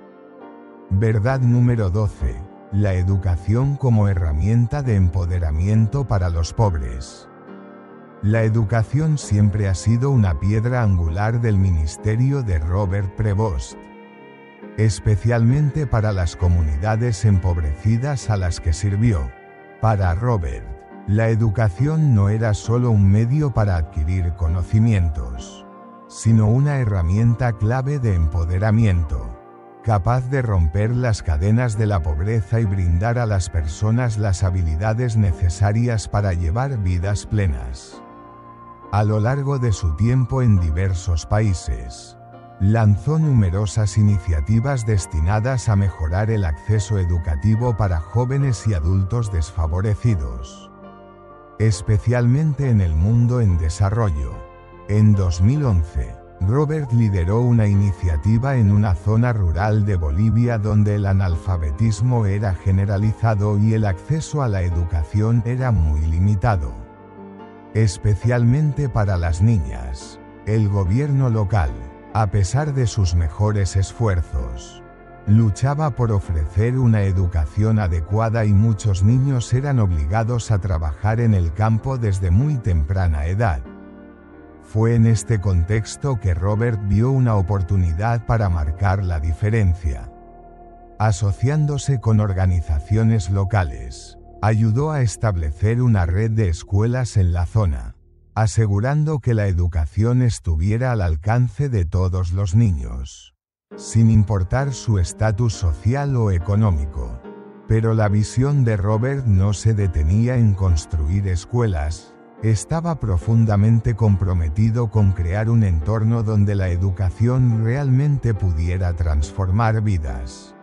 Verdad número 12. La educación como herramienta de empoderamiento para los pobres. La educación siempre ha sido una piedra angular del ministerio de Robert Prevost, especialmente para las comunidades empobrecidas a las que sirvió. Para Robert, la educación no era solo un medio para adquirir conocimientos, sino una herramienta clave de empoderamiento, capaz de romper las cadenas de la pobreza y brindar a las personas las habilidades necesarias para llevar vidas plenas. A lo largo de su tiempo en diversos países, lanzó numerosas iniciativas destinadas a mejorar el acceso educativo para jóvenes y adultos desfavorecidos, especialmente en el mundo en desarrollo. En 2011, Robert lideró una iniciativa en una zona rural de Bolivia donde el analfabetismo era generalizado y el acceso a la educación era muy limitado, especialmente para las niñas. El gobierno local, a pesar de sus mejores esfuerzos, luchaba por ofrecer una educación adecuada y muchos niños eran obligados a trabajar en el campo desde muy temprana edad. Fue en este contexto que Robert vio una oportunidad para marcar la diferencia. Asociándose con organizaciones locales, ayudó a establecer una red de escuelas en la zona, asegurando que la educación estuviera al alcance de todos los niños, sin importar su estatus social o económico. Pero la visión de Robert no se detenía en construir escuelas. Estaba profundamente comprometido con crear un entorno donde la educación realmente pudiera transformar vidas.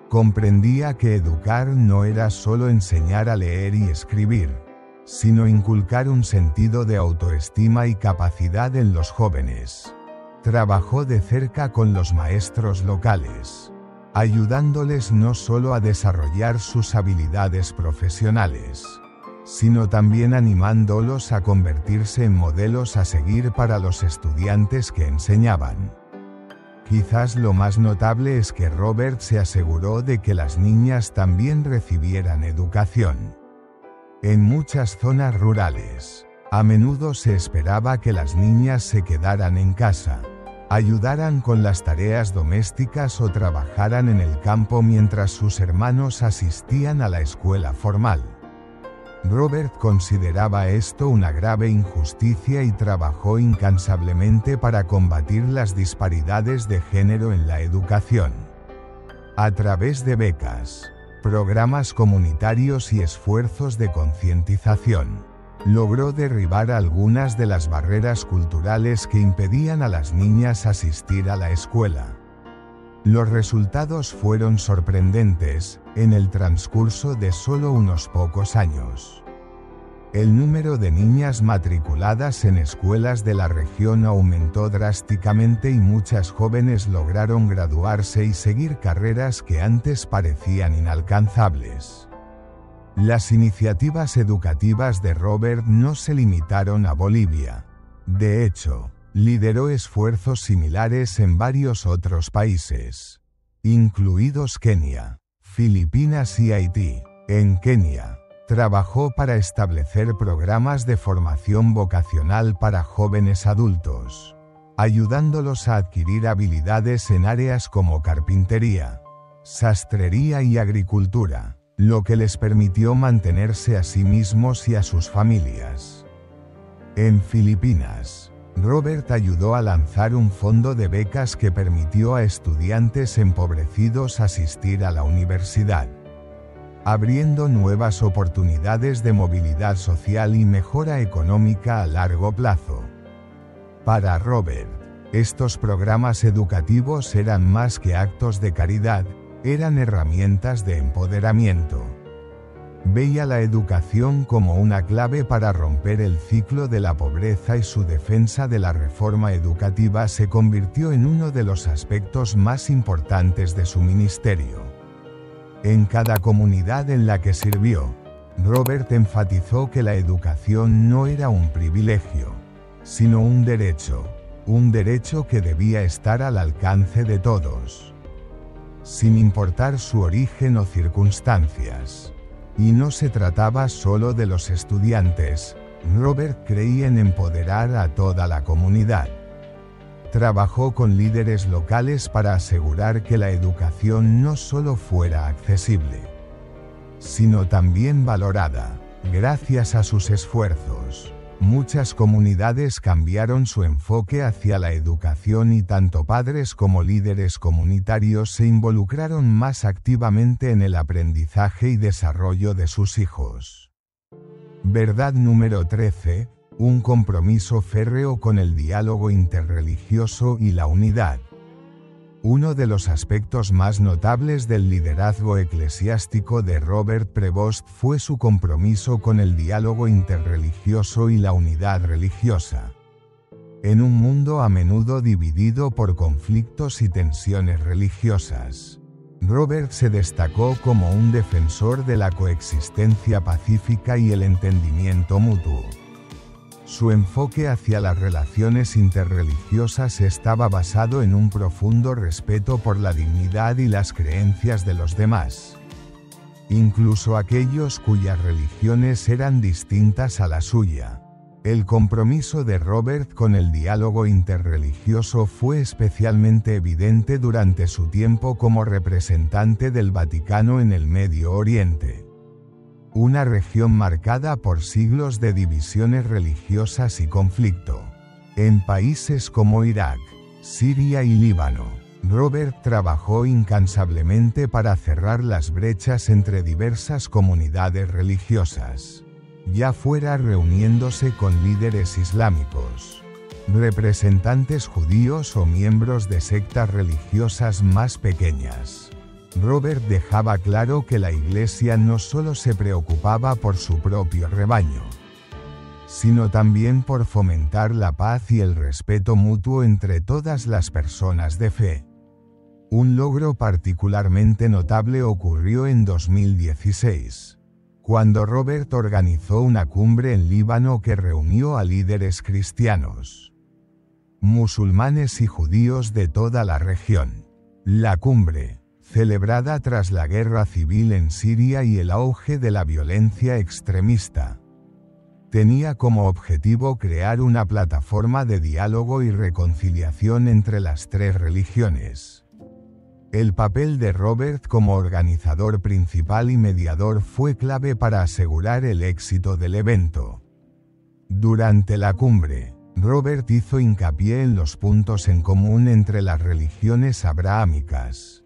Comprendía que educar no era solo enseñar a leer y escribir, sino inculcar un sentido de autoestima y capacidad en los jóvenes. Trabajó de cerca con los maestros locales, ayudándoles no solo a desarrollar sus habilidades profesionales, sino también animándolos a convertirse en modelos a seguir para los estudiantes que enseñaban. Quizás lo más notable es que Robert se aseguró de que las niñas también recibieran educación. En muchas zonas rurales, a menudo se esperaba que las niñas se quedaran en casa, ayudaran con las tareas domésticas o trabajaran en el campo mientras sus hermanos asistían a la escuela formal. Robert consideraba esto una grave injusticia y trabajó incansablemente para combatir las disparidades de género en la educación. A través de becas, programas comunitarios y esfuerzos de concientización, logró derribar algunas de las barreras culturales que impedían a las niñas asistir a la escuela. Los resultados fueron sorprendentes, en el transcurso de solo unos pocos años. El número de niñas matriculadas en escuelas de la región aumentó drásticamente y muchas jóvenes lograron graduarse y seguir carreras que antes parecían inalcanzables. Las iniciativas educativas de Robert no se limitaron a Bolivia. De hecho, lideró esfuerzos similares en varios otros países, incluidos Kenia, Filipinas y Haití. En Kenia, trabajó para establecer programas de formación vocacional para jóvenes adultos, ayudándolos a adquirir habilidades en áreas como carpintería, sastrería y agricultura. lo que les permitió mantenerse a sí mismos y a sus familias. En Filipinas, Robert ayudó a lanzar un fondo de becas que permitió a estudiantes empobrecidos asistir a la universidad, abriendo nuevas oportunidades de movilidad social y mejora económica a largo plazo. Para Robert, estos programas educativos eran más que actos de caridad, eran herramientas de empoderamiento. Veía la educación como una clave para romper el ciclo de la pobreza y su defensa de la reforma educativa se convirtió en uno de los aspectos más importantes de su ministerio. En cada comunidad en la que sirvió, Robert enfatizó que la educación no era un privilegio, sino un derecho que debía estar al alcance de todos, sin importar su origen o circunstancias. Y no se trataba solo de los estudiantes, Robert creía en empoderar a toda la comunidad. Trabajó con líderes locales para asegurar que la educación no solo fuera accesible, sino también valorada. Gracias a sus esfuerzos, muchas comunidades cambiaron su enfoque hacia la educación y tanto padres como líderes comunitarios se involucraron más activamente en el aprendizaje y desarrollo de sus hijos. Verdad número 13. Un compromiso férreo con el diálogo interreligioso y la unidad. Uno de los aspectos más notables del liderazgo eclesiástico de Robert Prevost fue su compromiso con el diálogo interreligioso y la unidad religiosa. En un mundo a menudo dividido por conflictos y tensiones religiosas, Robert se destacó como un defensor de la coexistencia pacífica y el entendimiento mutuo. Su enfoque hacia las relaciones interreligiosas estaba basado en un profundo respeto por la dignidad y las creencias de los demás, incluso aquellos cuyas religiones eran distintas a la suya. El compromiso de Robert con el diálogo interreligioso fue especialmente evidente durante su tiempo como representante del Vaticano en el Medio Oriente, una región marcada por siglos de divisiones religiosas y conflicto. En países como Irak, Siria y Líbano, Robert trabajó incansablemente para cerrar las brechas entre diversas comunidades religiosas, ya fuera reuniéndose con líderes islámicos, representantes judíos o miembros de sectas religiosas más pequeñas. Robert dejaba claro que la Iglesia no solo se preocupaba por su propio rebaño, sino también por fomentar la paz y el respeto mutuo entre todas las personas de fe. Un logro particularmente notable ocurrió en 2016, cuando Robert organizó una cumbre en Líbano que reunió a líderes cristianos, musulmanes y judíos de toda la región. La cumbre, celebrada tras la guerra civil en Siria y el auge de la violencia extremista, tenía como objetivo crear una plataforma de diálogo y reconciliación entre las tres religiones. El papel de Robert como organizador principal y mediador fue clave para asegurar el éxito del evento. Durante la cumbre, Robert hizo hincapié en los puntos en común entre las religiones abrahámicas,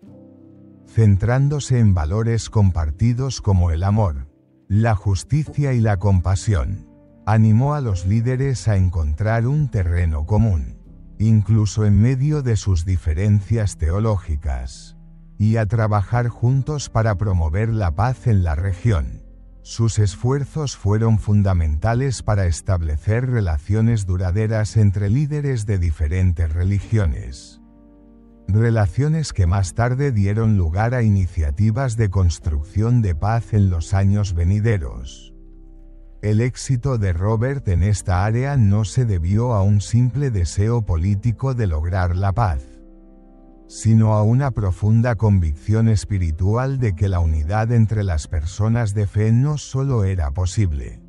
centrándose en valores compartidos como el amor, la justicia y la compasión. Animó a los líderes a encontrar un terreno común, incluso en medio de sus diferencias teológicas, y a trabajar juntos para promover la paz en la región. Sus esfuerzos fueron fundamentales para establecer relaciones duraderas entre líderes de diferentes religiones. Relaciones que más tarde dieron lugar a iniciativas de construcción de paz en los años venideros. El éxito de Robert en esta área no se debió a un simple deseo político de lograr la paz, sino a una profunda convicción espiritual de que la unidad entre las personas de fe no solo era posible,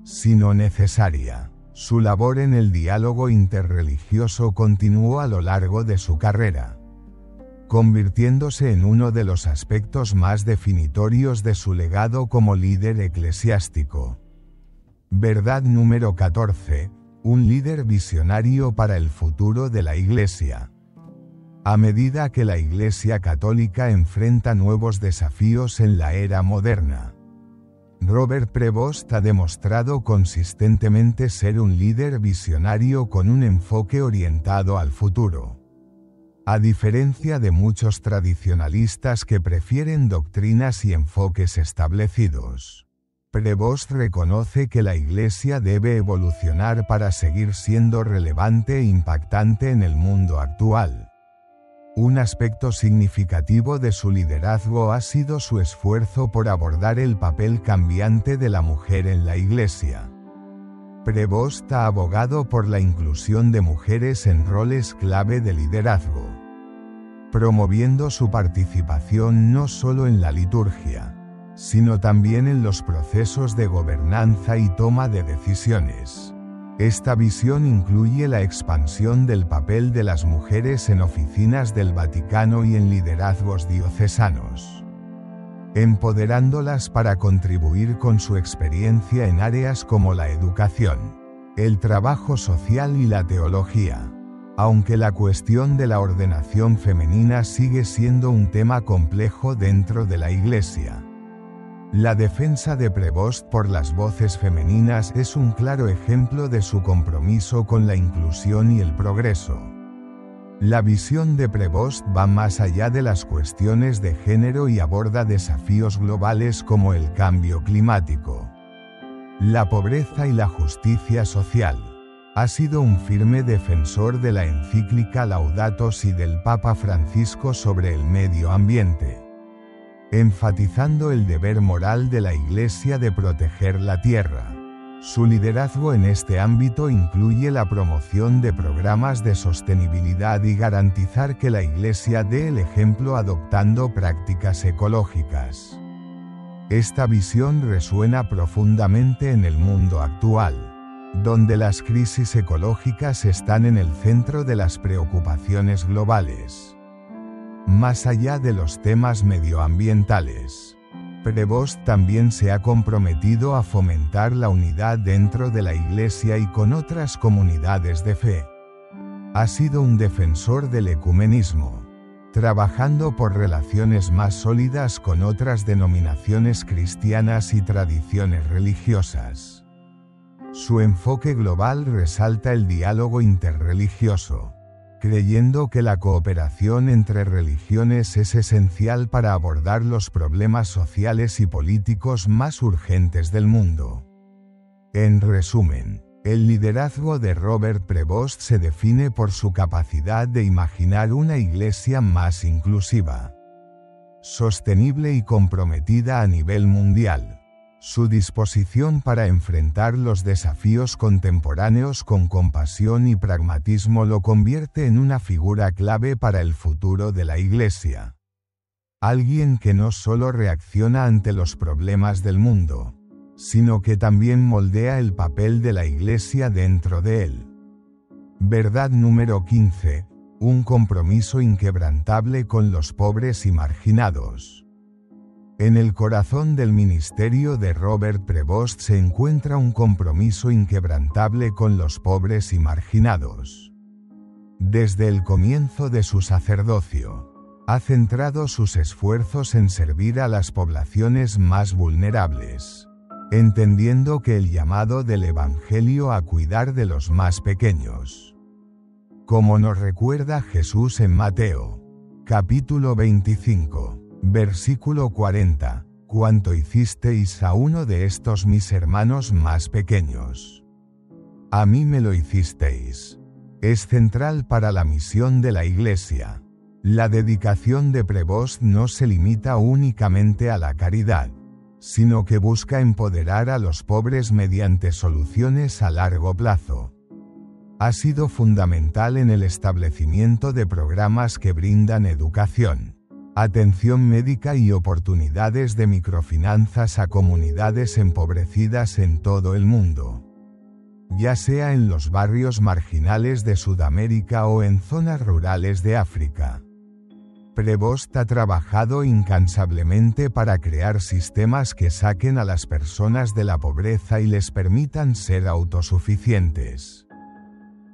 sino necesaria. Su labor en el diálogo interreligioso continuó a lo largo de su carrera, convirtiéndose en uno de los aspectos más definitorios de su legado como líder eclesiástico. Verdad número 14. Un líder visionario para el futuro de la Iglesia. A medida que la Iglesia Católica enfrenta nuevos desafíos en la era moderna, Robert Prevost ha demostrado consistentemente ser un líder visionario con un enfoque orientado al futuro. A diferencia de muchos tradicionalistas que prefieren doctrinas y enfoques establecidos, Prevost reconoce que la Iglesia debe evolucionar para seguir siendo relevante e impactante en el mundo actual. Un aspecto significativo de su liderazgo ha sido su esfuerzo por abordar el papel cambiante de la mujer en la Iglesia. Prevost ha abogado por la inclusión de mujeres en roles clave de liderazgo, promoviendo su participación no solo en la liturgia, sino también en los procesos de gobernanza y toma de decisiones. Esta visión incluye la expansión del papel de las mujeres en oficinas del Vaticano y en liderazgos diocesanos, empoderándolas para contribuir con su experiencia en áreas como la educación, el trabajo social y la teología. Aunque la cuestión de la ordenación femenina sigue siendo un tema complejo dentro de la Iglesia, la defensa de Prevost por las voces femeninas es un claro ejemplo de su compromiso con la inclusión y el progreso. La visión de Prevost va más allá de las cuestiones de género y aborda desafíos globales como el cambio climático, la pobreza y la justicia social. Ha sido un firme defensor de la encíclica Laudato Si del Papa Francisco sobre el medio ambiente, enfatizando el deber moral de la Iglesia de proteger la tierra. Su liderazgo en este ámbito incluye la promoción de programas de sostenibilidad y garantizar que la Iglesia dé el ejemplo adoptando prácticas ecológicas. Esta visión resuena profundamente en el mundo actual, donde las crisis ecológicas están en el centro de las preocupaciones globales. Más allá de los temas medioambientales, Prevost también se ha comprometido a fomentar la unidad dentro de la Iglesia y con otras comunidades de fe. Ha sido un defensor del ecumenismo, trabajando por relaciones más sólidas con otras denominaciones cristianas y tradiciones religiosas. Su enfoque global resalta el diálogo interreligioso, creyendo que la cooperación entre religiones es esencial para abordar los problemas sociales y políticos más urgentes del mundo. En resumen, el liderazgo de Robert Prevost se define por su capacidad de imaginar una iglesia más inclusiva, sostenible y comprometida a nivel mundial. Su disposición para enfrentar los desafíos contemporáneos con compasión y pragmatismo lo convierte en una figura clave para el futuro de la Iglesia. Alguien que no solo reacciona ante los problemas del mundo, sino que también moldea el papel de la Iglesia dentro de él. Verdad número 15. Un compromiso inquebrantable con los pobres y marginados. En el corazón del ministerio de Robert Prevost se encuentra un compromiso inquebrantable con los pobres y marginados. Desde el comienzo de su sacerdocio, ha centrado sus esfuerzos en servir a las poblaciones más vulnerables, entendiendo que el llamado del Evangelio a cuidar de los más pequeños, como nos recuerda Jesús en Mateo, capítulo 25. Versículo 40. ¿Cuánto hicisteis a uno de estos mis hermanos más pequeños? A mí me lo hicisteis. Es central para la misión de la Iglesia. La dedicación de Prevost no se limita únicamente a la caridad, sino que busca empoderar a los pobres mediante soluciones a largo plazo. Ha sido fundamental en el establecimiento de programas que brindan educación, atención médica y oportunidades de microfinanzas a comunidades empobrecidas en todo el mundo, ya sea en los barrios marginales de Sudamérica o en zonas rurales de África. Prevost ha trabajado incansablemente para crear sistemas que saquen a las personas de la pobreza y les permitan ser autosuficientes.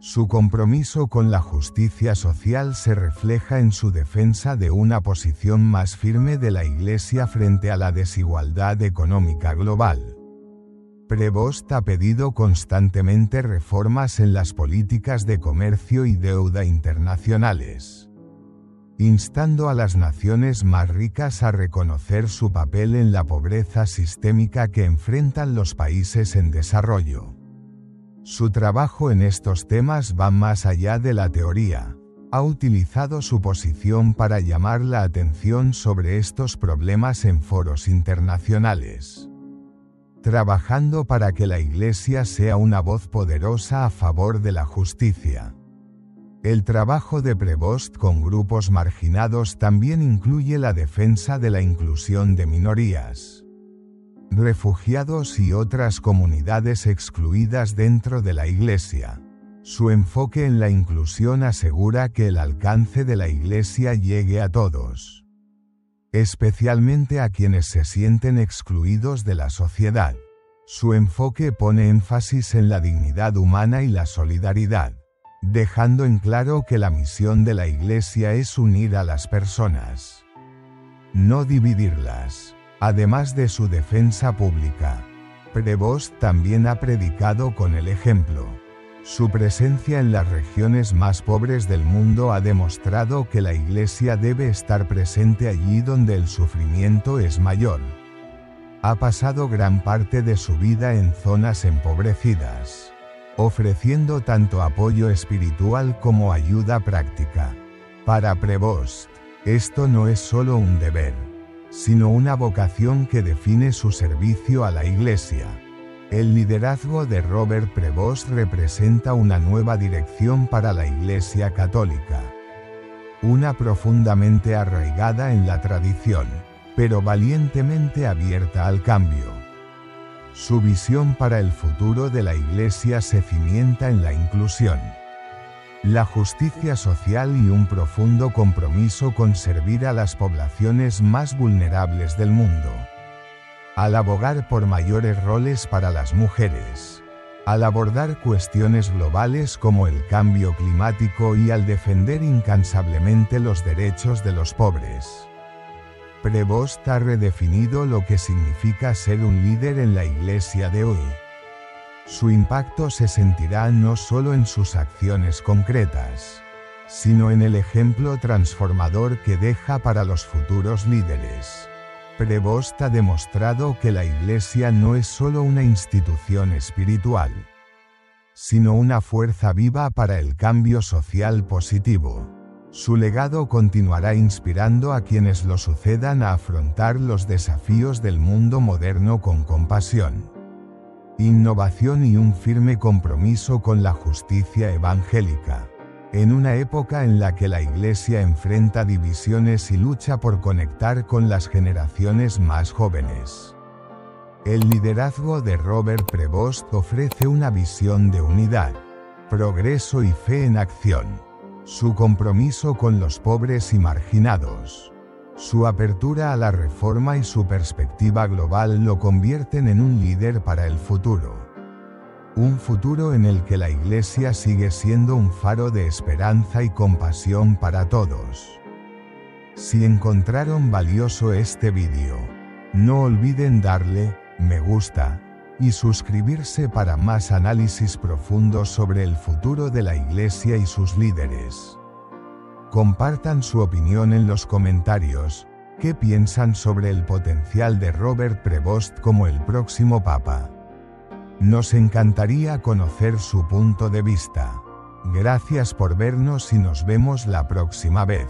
Su compromiso con la justicia social se refleja en su defensa de una posición más firme de la Iglesia frente a la desigualdad económica global. Prevost ha pedido constantemente reformas en las políticas de comercio y deuda internacionales, instando a las naciones más ricas a reconocer su papel en la pobreza sistémica que enfrentan los países en desarrollo. Su trabajo en estos temas va más allá de la teoría. Ha utilizado su posición para llamar la atención sobre estos problemas en foros internacionales, trabajando para que la Iglesia sea una voz poderosa a favor de la justicia. El trabajo de Prevost con grupos marginados también incluye la defensa de la inclusión de minorías, refugiados y otras comunidades excluidas dentro de la Iglesia. Su enfoque en la inclusión asegura que el alcance de la Iglesia llegue a todos, especialmente a quienes se sienten excluidos de la sociedad. Su enfoque pone énfasis en la dignidad humana y la solidaridad, dejando en claro que la misión de la Iglesia es unir a las personas, no dividirlas. Además de su defensa pública, Prevost también ha predicado con el ejemplo. Su presencia en las regiones más pobres del mundo ha demostrado que la Iglesia debe estar presente allí donde el sufrimiento es mayor. Ha pasado gran parte de su vida en zonas empobrecidas, ofreciendo tanto apoyo espiritual como ayuda práctica. Para Prevost, esto no es solo un deber, sino una vocación que define su servicio a la Iglesia. El liderazgo de Robert Prevost representa una nueva dirección para la Iglesia Católica, una profundamente arraigada en la tradición, pero valientemente abierta al cambio. Su visión para el futuro de la Iglesia se cimienta en la inclusión, la justicia social y un profundo compromiso con servir a las poblaciones más vulnerables del mundo. Al abogar por mayores roles para las mujeres, al abordar cuestiones globales como el cambio climático y al defender incansablemente los derechos de los pobres, Prevost ha redefinido lo que significa ser un líder en la Iglesia de hoy. Su impacto se sentirá no solo en sus acciones concretas, sino en el ejemplo transformador que deja para los futuros líderes. Prevost ha demostrado que la Iglesia no es solo una institución espiritual, sino una fuerza viva para el cambio social positivo. Su legado continuará inspirando a quienes lo sucedan a afrontar los desafíos del mundo moderno con compasión, innovación y un firme compromiso con la justicia evangélica. En una época en la que la Iglesia enfrenta divisiones y lucha por conectar con las generaciones más jóvenes, el liderazgo de Robert Prevost ofrece una visión de unidad, progreso y fe en acción. Su compromiso con los pobres y marginados, su apertura a la reforma y su perspectiva global lo convierten en un líder para el futuro. Un futuro en el que la Iglesia sigue siendo un faro de esperanza y compasión para todos. Si encontraron valioso este vídeo, no olviden darle me gusta y suscribirse para más análisis profundos sobre el futuro de la Iglesia y sus líderes. Compartan su opinión en los comentarios. ¿Qué piensan sobre el potencial de Robert Prevost como el próximo Papa? Nos encantaría conocer su punto de vista. Gracias por vernos y nos vemos la próxima vez.